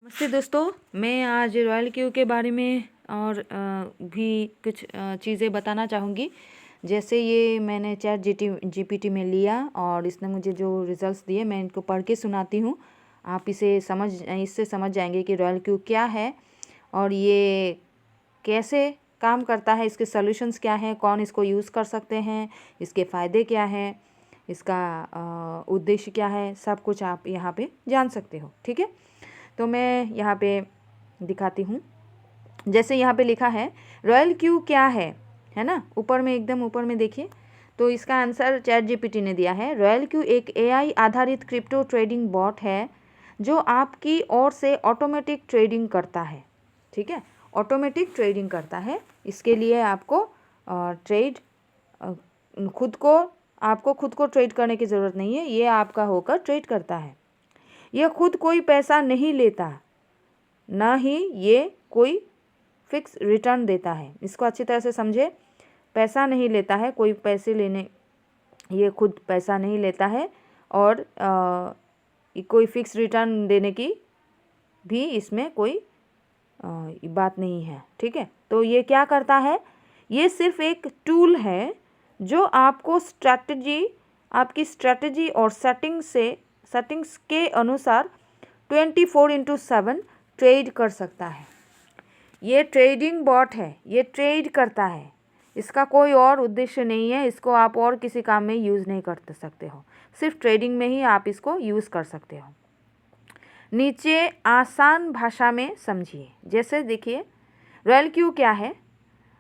नमस्ते दोस्तों, मैं आज रॉयल क्यू के बारे में और भी कुछ चीज़ें बताना चाहूँगी। जैसे ये मैंने चैट जीपीटी में लिया और इसने मुझे जो रिजल्ट्स दिए मैं इनको पढ़ के सुनाती हूँ। आप इससे समझ जाएंगे कि रॉयल क्यू क्या है और ये कैसे काम करता है, इसके सॉल्यूशंस क्या हैं, कौन इसको यूज़ कर सकते हैं, इसके फ़ायदे क्या हैं, इसका उद्देश्य क्या है, सब कुछ आप यहाँ पे जान सकते हो। ठीक है, तो मैं यहाँ पे दिखाती हूँ। जैसे यहाँ पे लिखा है रॉयल क्यू क्या है ना, ऊपर में एकदम ऊपर में देखिए। तो इसका आंसर चैट जीपीटी ने दिया है। रॉयल क्यू एक एआई आधारित क्रिप्टो ट्रेडिंग बॉट है जो आपकी ओर से ऑटोमेटिक ट्रेडिंग करता है। ठीक है, ऑटोमेटिक ट्रेडिंग करता है। इसके लिए आपको खुद को ट्रेड करने की ज़रूरत नहीं है, ये आपका होकर ट्रेड करता है। यह खुद कोई पैसा नहीं लेता, ना ही ये कोई फिक्स रिटर्न देता है। इसको अच्छी तरह से समझे, पैसा नहीं लेता है, कोई पैसे लेने, ये खुद पैसा नहीं लेता है और कोई फिक्स रिटर्न देने की भी इसमें कोई बात नहीं है। ठीक है, तो ये क्या करता है, ये सिर्फ एक टूल है जो आपको आपकी स्ट्रैटेजी और सेटिंग्स के अनुसार 24/7 ट्रेड कर सकता है। ये ट्रेडिंग बॉट है, ये ट्रेड करता है, इसका कोई और उद्देश्य नहीं है। इसको आप और किसी काम में यूज़ नहीं कर सकते हो, सिर्फ ट्रेडिंग में ही आप इसको यूज़ कर सकते हो। नीचे आसान भाषा में समझिए। जैसे देखिए, रॉयल क्यू क्या है।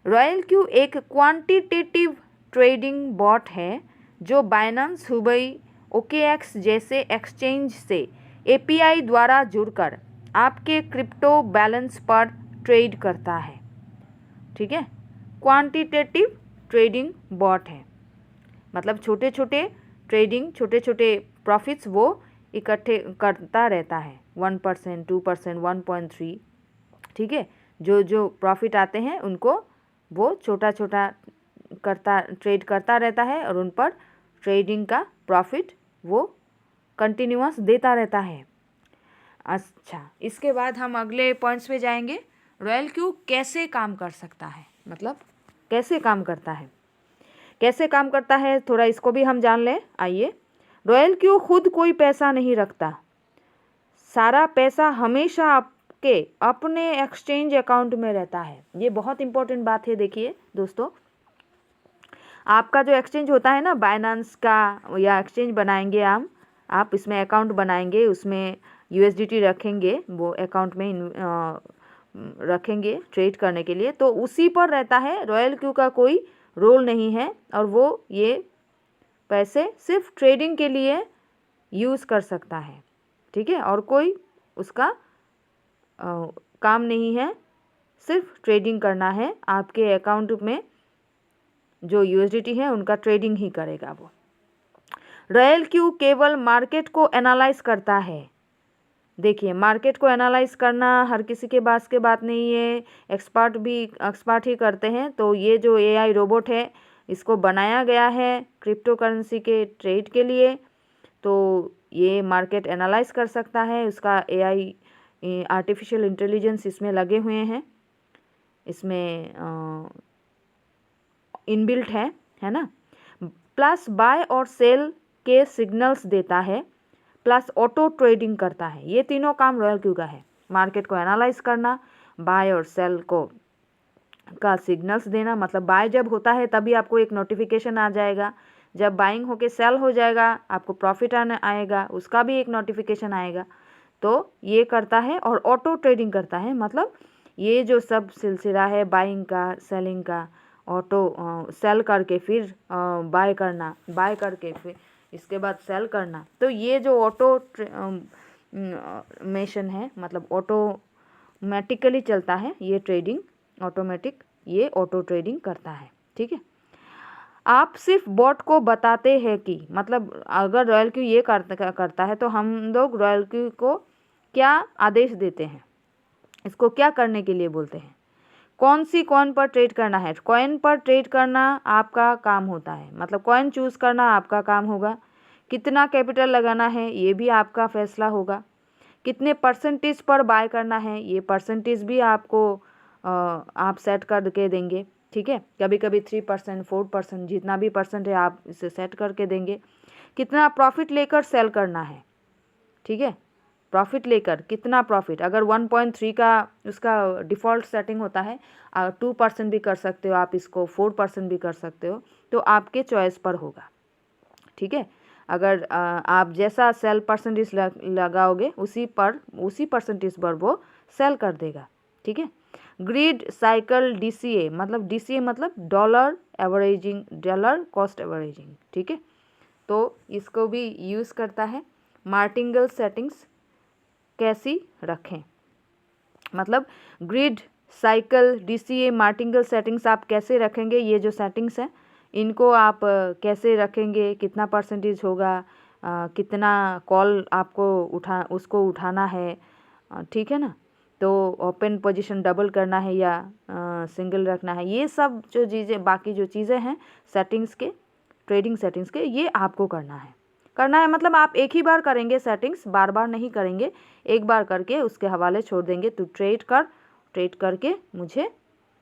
रॉयल क्यू एक क्वांटिटेटिव ट्रेडिंग बॉट है जो बाइनेंस, हुबई, OKX जैसे एक्सचेंज से API द्वारा जुड़कर आपके क्रिप्टो बैलेंस पर ट्रेड करता है। ठीक है, क्वांटिटेटिव ट्रेडिंग बॉट है, मतलब छोटे छोटे प्रॉफिट्स वो इकट्ठे करता रहता है। 1%, 2%, 1.3। ठीक है, जो प्रॉफिट आते हैं उनको वो छोटा ट्रेड करता रहता है और उन पर ट्रेडिंग का प्रॉफिट वो कंटिन्यूअस देता रहता है। अच्छा, इसके बाद हम अगले पॉइंट्स पे जाएंगे। रॉयल क्यू कैसे काम कर सकता है, मतलब कैसे काम करता है, थोड़ा इसको भी हम जान लें। आइए, रॉयल क्यू खुद कोई पैसा नहीं रखता, सारा पैसा हमेशा आपके अपने एक्सचेंज अकाउंट में रहता है। ये बहुत इंपॉर्टेंट बात है। देखिए दोस्तों, आपका जो एक्सचेंज होता है ना, बाइनेंस का या एक्सचेंज बनाएंगे आप इसमें अकाउंट बनाएंगे, उसमें USDT रखेंगे, वो अकाउंट में रखेंगे ट्रेड करने के लिए, तो उसी पर रहता है। रॉयल क्यू का कोई रोल नहीं है और वो ये पैसे सिर्फ ट्रेडिंग के लिए यूज़ कर सकता है। ठीक है, और कोई उसका काम नहीं है, सिर्फ ट्रेडिंग करना है। आपके अकाउंट में जो USDT है उनका ट्रेडिंग ही करेगा वो। रॉयल क्यू केवल मार्केट को एनालाइज करता है। देखिए, मार्केट को एनालाइज करना हर किसी के पास के बात नहीं है, एक्सपर्ट ही करते हैं। तो ये जो AI रोबोट है, इसको बनाया गया है क्रिप्टो करेंसी के ट्रेड के लिए, तो ये मार्केट एनालाइज कर सकता है। उसका AI आर्टिफिशियल इंटेलिजेंस इसमें लगे हुए हैं, इसमें इनबिल्ट है ना। प्लस बाय और सेल के सिग्नल्स देता है, प्लस ऑटो ट्रेडिंग करता है। ये तीनों काम रॉयल क्यू का है। मार्केट को एनालाइज करना, बाय और सेल का सिग्नल्स देना, मतलब बाय जब होता है तभी आपको एक नोटिफिकेशन आ जाएगा, जब बाइंग होके सेल हो जाएगा आपको प्रॉफिट आएगा, उसका भी एक नोटिफिकेशन आएगा। तो ये करता है। और ऑटो ट्रेडिंग करता है, मतलब ये जो सब सिलसिला है बाइंग का, सेलिंग का, ऑटो सेल करके फिर बाय करके फिर इसके बाद सेल करना, तो ये जो मेशन है, मतलब ऑटोमेटिकली चलता है ये ट्रेडिंग, ये ऑटो ट्रेडिंग करता है। ठीक है, आप सिर्फ बॉट को बताते हैं कि, मतलब अगर रॉयल क्यू ये करता है तो हम लोग रॉयल क्यू को क्या आदेश देते हैं, इसको क्या करने के लिए बोलते हैं, कौन सी कॉइन पर ट्रेड करना है। कॉइन पर ट्रेड करना आपका काम होता है, मतलब कॉइन चूज़ करना आपका काम होगा। कितना कैपिटल लगाना है ये भी आपका फैसला होगा। कितने परसेंटेज पर बाय करना है, ये परसेंटेज भी आपको आप सेट करके देंगे। ठीक है, कभी कभी 3%, 4%, जितना भी परसेंट है आप इसे सेट करके देंगे। कितना प्रॉफिट लेकर सेल करना है, ठीक है, प्रॉफिट लेकर कितना प्रॉफिट, अगर 1.3 का उसका डिफ़ॉल्ट सेटिंग होता है, 2% भी कर सकते हो आप, इसको 4% भी कर सकते हो, तो आपके चॉइस पर होगा। ठीक है, अगर आप जैसा सेल परसेंटेज लगाओगे उसी परसेंटेज पर वो सेल कर देगा। ठीक है, ग्रिड साइकिल DCA मतलब dollar averaging, dollar cost averaging. ठीक है, तो इसको भी यूज़ करता है। मार्टिंगल सेटिंग्स कैसी रखें, मतलब grid cycle DCA martingale settings आप कैसे रखेंगे, ये जो सेटिंग्स हैं इनको आप कैसे रखेंगे, कितना परसेंटेज होगा, कितना कॉल आपको उसको उठाना है, ठीक है ना, तो ओपन पोजीशन डबल करना है या सिंगल रखना है, ये सब जो चीज़ें, बाकी जो चीज़ें हैं सेटिंग्स के, ट्रेडिंग सेटिंग्स के, ये आपको करना है मतलब आप एक ही बार करेंगे सेटिंग्स, बार बार नहीं करेंगे, एक बार करके उसके हवाले छोड़ देंगे। तो ट्रेड करके मुझे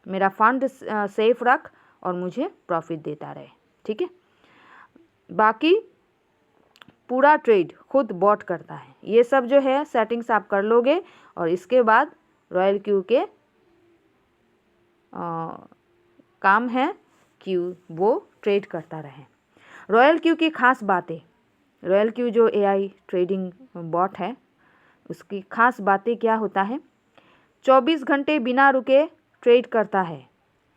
मेरा फंड सेफ रख और मुझे प्रॉफिट देता रहे। ठीक है, बाकी पूरा ट्रेड खुद बॉट करता है। ये सब जो है सेटिंग्स आप कर लोगे और इसके बाद रॉयल क्यू के काम है कि वो ट्रेड करता रहे। रॉयल क्यू की खास बातें, रॉयल क्यू जो AI ट्रेडिंग बॉट है उसकी खास बातें क्या होता है, 24 घंटे बिना रुके ट्रेड करता है,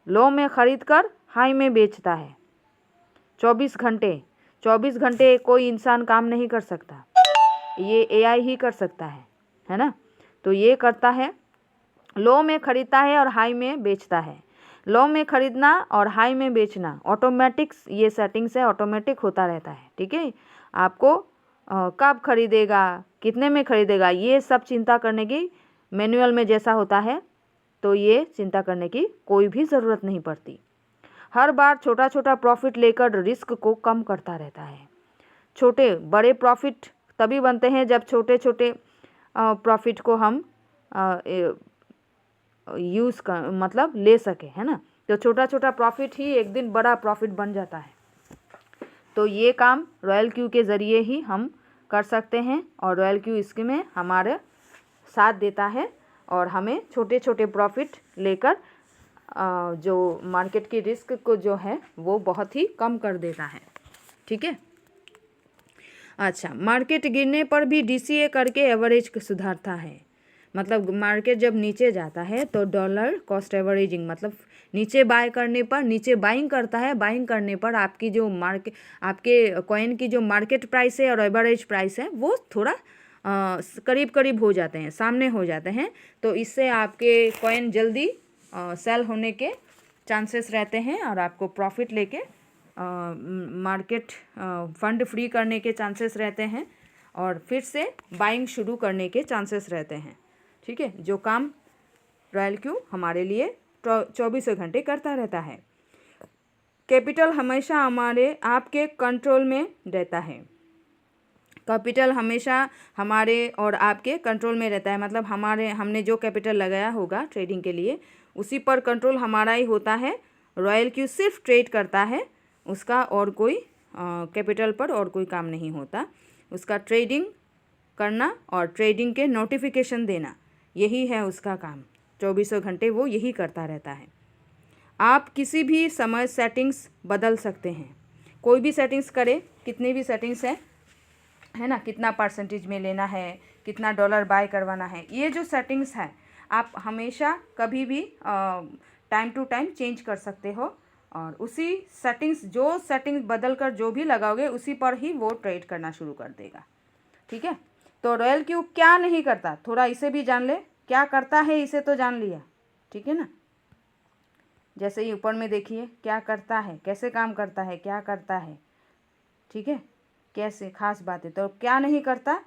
लो में ख़रीद कर हाई में बेचता है। 24 घंटे कोई इंसान काम नहीं कर सकता, ये AI ही कर सकता है ना। तो ये करता है, लो में ख़रीदता है और हाई में बेचता है। लो में ख़रीदना और हाई में बेचना ऑटोमेटिक, ये सेटिंग्स है, ऑटोमेटिक होता रहता है। ठीक है, आपको कब खरीदेगा, कितने में खरीदेगा, ये सब चिंता करने की, मैनुअल में जैसा होता है तो ये चिंता करने की कोई भी ज़रूरत नहीं पड़ती। हर बार छोटा छोटा प्रॉफिट लेकर रिस्क को कम करता रहता है। छोटे बड़े प्रॉफिट तभी बनते हैं जब छोटे छोटे प्रॉफिट को हम यूज़ कर मतलब ले सके, है ना। तो छोटा छोटा प्रॉफिट ही एक दिन बड़ा प्रॉफिट बन जाता है। तो ये काम रॉयल क्यू के ज़रिए ही हम कर सकते हैं और रॉयल क्यू इसमें हमारे साथ देता है और हमें छोटे छोटे प्रॉफिट लेकर जो मार्केट की रिस्क को जो है वो बहुत ही कम कर देता है। ठीक है, अच्छा, मार्केट गिरने पर भी DCA करके एवरेज सुधारता है। मतलब मार्केट जब नीचे जाता है तो डॉलर कॉस्ट एवरेजिंग, मतलब नीचे बाय करने पर, नीचे बाइंग करता है, बाइंग करने पर आपकी जो आपके कॉइन की जो मार्केट प्राइस है और एवरेज प्राइस है वो थोड़ा करीब करीब हो जाते हैं, सामने हो जाते हैं। तो इससे आपके कॉइन जल्दी सेल होने के चांसेस रहते हैं और आपको प्रॉफिट लेके मार्केट फंड फ्री करने के चांसेस रहते हैं और फिर से बाइंग शुरू करने के चांसेस रहते हैं। ठीक है, जो काम रॉयल क्यू हमारे लिए 24 घंटे करता रहता है। कैपिटल हमेशा आपके कंट्रोल में रहता है। कैपिटल हमेशा हमारे और आपके कंट्रोल में रहता है, मतलब हमने जो कैपिटल लगाया होगा ट्रेडिंग के लिए उसी पर कंट्रोल हमारा ही होता है। रॉयल क्यू सिर्फ ट्रेड करता है, उसका और कोई कैपिटल पर और कोई काम नहीं होता। उसका ट्रेडिंग करना और ट्रेडिंग के नोटिफिकेशन देना, यही है उसका काम। 24 घंटे वो यही करता रहता है। आप किसी भी समय सेटिंग्स बदल सकते हैं, कोई भी सेटिंग्स करें, कितनी भी सेटिंग्स है ना, कितना परसेंटेज में लेना है, कितना डॉलर बाय करवाना है, ये जो सेटिंग्स है आप हमेशा कभी भी टाइम टू टाइम चेंज कर सकते हो और उसी सेटिंग्स बदल कर जो भी लगाओगे उसी पर ही वो ट्रेड करना शुरू कर देगा। ठीक है, तो रॉयल क्यू क्या नहीं करता, थोड़ा इसे भी जान ले, क्या करता है इसे तो जान लिया। ठीक है ना, जैसे ही ऊपर में देखिए क्या करता है, कैसे काम करता है, क्या करता है। ठीक है, कैसे खास बात है। तो क्या नहीं करता,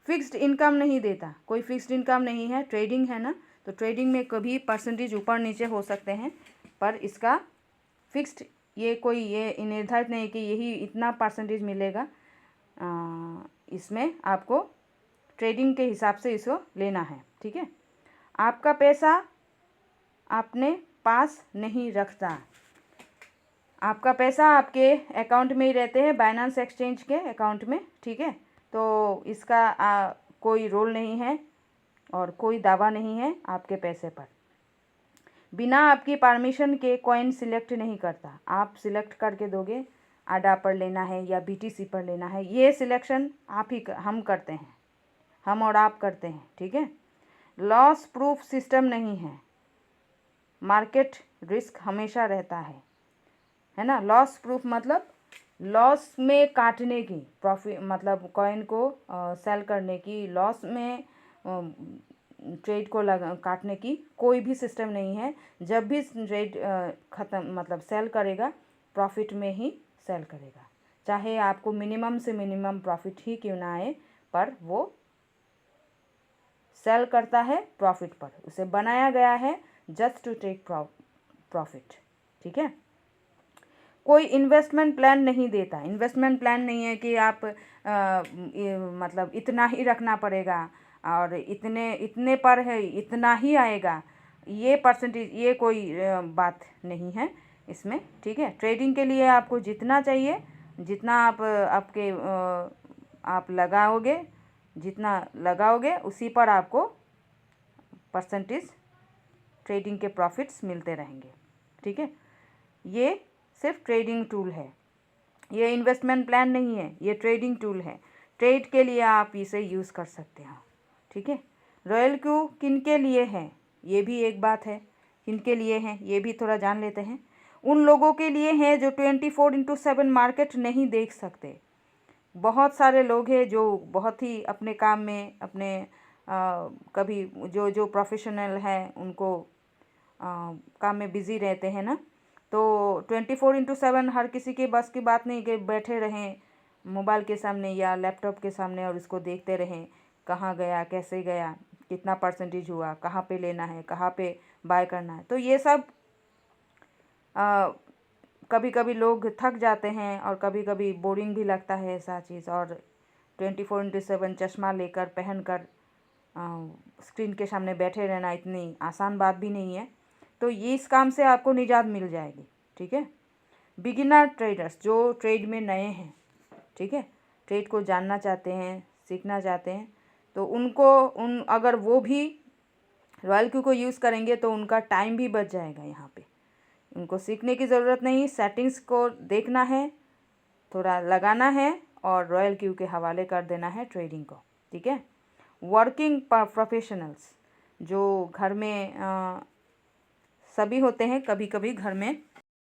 फिक्स्ड इनकम नहीं देता, कोई फिक्स्ड इनकम नहीं है, ट्रेडिंग है ना, तो ट्रेडिंग में कभी परसेंटेज ऊपर नीचे हो सकते हैं पर इसका फिक्स्ड ये निर्धारित नहीं कि यही इतना परसेंटेज मिलेगा। इसमें आपको ट्रेडिंग के हिसाब से इसको लेना है, ठीक है। आपका पैसा अपने पास नहीं रखता, आपका पैसा आपके अकाउंट में ही रहते हैं, बाइनेंस एक्सचेंज के अकाउंट में, ठीक है। तो इसका कोई रोल नहीं है और कोई दावा नहीं है आपके पैसे पर। बिना आपकी परमिशन के कॉइन सिलेक्ट नहीं करता, आप सिलेक्ट करके दोगे आडा पर लेना है या बीटीसी पर लेना है, ये सिलेक्शन हम करते हैं, हम और आप करते हैं, ठीक है। लॉस प्रूफ सिस्टम नहीं है, मार्केट रिस्क हमेशा रहता है ना। लॉस प्रूफ मतलब लॉस में काटने की, प्रॉफिट मतलब कॉइन को सेल करने की, लॉस में ट्रेड को काटने की कोई भी सिस्टम नहीं है। जब भी ट्रेड ख़त्म मतलब सेल करेगा, प्रॉफिट में ही सेल करेगा, चाहे आपको मिनिमम से मिनिमम प्रॉफिट ही क्यों ना आए, पर वो सेल करता है प्रॉफिट पर। उसे बनाया गया है जस्ट टू टेक प्रॉफिट, ठीक है। कोई इन्वेस्टमेंट प्लान नहीं देता, इन्वेस्टमेंट प्लान नहीं है कि आप मतलब इतना ही रखना पड़ेगा और इतने पर है, इतना ही आएगा, ये परसेंटेज, ये कोई बात नहीं है इसमें, ठीक है। ट्रेडिंग के लिए आपको जितना चाहिए, जितना आप लगाओगे, जितना लगाओगे उसी पर आपको परसेंटेज ट्रेडिंग के प्रॉफिट्स मिलते रहेंगे, ठीक है। ये सिर्फ ट्रेडिंग टूल है, ये इन्वेस्टमेंट प्लान नहीं है, ये ट्रेडिंग टूल है। ट्रेड के लिए आप इसे यूज़ कर सकते हो, ठीक है। रॉयल क्यू किन के लिए है, ये भी एक बात है, किन के लिए है ये भी थोड़ा जान लेते हैं। उन लोगों के लिए है जो 24/7 मार्केट नहीं देख सकते। बहुत सारे लोग हैं जो बहुत ही अपने काम में, अपने कभी जो प्रोफेशनल है उनको काम में बिज़ी रहते हैं ना, तो 24/7 हर किसी के बस की बात नहीं कि बैठे रहें मोबाइल के सामने या लैपटॉप के सामने और इसको देखते रहें, कहाँ गया, कैसे गया, कितना परसेंटेज हुआ, कहाँ पे लेना है, कहाँ पे बाय करना है। तो ये सब कभी कभी लोग थक जाते हैं और कभी कभी बोरिंग भी लगता है ऐसा चीज़, और 24/7 चश्मा लेकर पहनकर स्क्रीन के सामने बैठे रहना इतनी आसान बात भी नहीं है। तो ये इस काम से आपको निजात मिल जाएगी, ठीक है। बिगिनर ट्रेडर्स जो ट्रेड में नए हैं, ठीक है, ट्रेड को जानना चाहते हैं, सीखना चाहते हैं, तो अगर वो भी रॉयल क्यू को यूज़ करेंगे तो उनका टाइम भी बच जाएगा। यहाँ पे उनको सीखने की ज़रूरत नहीं, सेटिंग्स को देखना है, थोड़ा लगाना है और रॉयल क्यू के हवाले कर देना है ट्रेडिंग को, ठीक है। वर्किंग प्रोफेशनल्स जो घर में सभी होते हैं, कभी कभी घर में